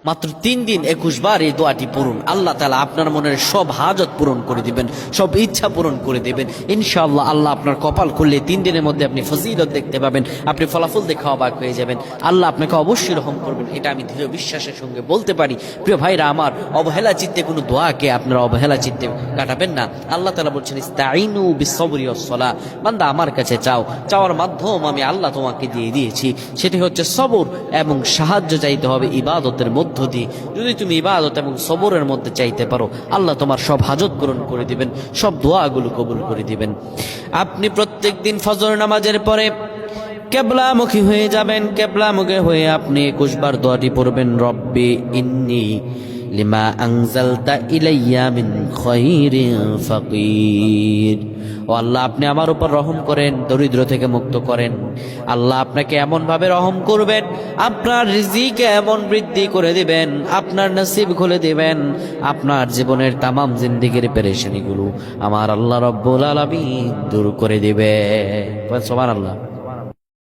মাত্র 3 দিন 21 বার এই দোয়াটি পড়ুন, আল্লাহ তাআলা আপনার মনের সব হাজত পূরণ করে দিবেন, সব ইচ্ছা পূরণ করে দিবেন ইনশাআল্লাহ। আল্লাহ আপনার কপাল খুললে 3 দিনের মধ্যে আপনি ফজিলত দেখতে পাবেন, আপনি ফলাফল দেখে অবাক হয়ে যাবেন। আল্লাহ আপনাকে অবশ্যই রহম করবেন, এটা আমি দৃঢ় বিশ্বাসের সঙ্গে বলতে পারি। প্রিয় ভাইরা আমার, অবহেলা চিত্তে কোনো দোয়াকে আপনারা অবহেলা চিত্তে কাটাবেন না। আল্লাহ তাআলা বলছেন ইস্তাইনু বিসসবরি ওয়াস-সালাহ, বান্দা আমার কাছে চাও, চাওয়ার মাধ্যম আমি আল্লাহ তোমাকে দিয়ে দিয়েছি, সেটি হচ্ছে সবর এবং সাহায্য চাইতে হবে ইবাদতের মধ্যে দিয়ে। যদি তুমি ইবাদত এবং সবরের মধ্যে চাইতে পারো, আল্লাহ তোমার সব হাজত পূরণ করে দিবেন, সব দোয়াগুলো কবুল করে দিবেন। আপনি প্রত্যেকদিন ফজর নামাজের পরে কিবলামুখী হয়ে যাবেন, কিবলামুখী হয়ে আপনি 21 বার দোয়াটি পড়বেন, রব্বি ইন্নী লিমা আনজালতা ইলাইয়া মিন খায়রিন ফাকির। ও আল্লাহ, আপনি আমার উপর রহম করেন, দরিদ্র থেকে মুক্ত করেন। আল্লাহ আপনাকে এমন ভাবে রহম করবেন, আপনার রিজিকে এমন বৃদ্ধি করে দিবেন, আপনার নসিব খুলে দিবেন, আপনার জীবনের তামাম জিন্দেগির পেরেশানিগুলো আমার আল্লাহ রব্বুল আলামিন দূর করে দিবে। সুবহানাল্লাহ।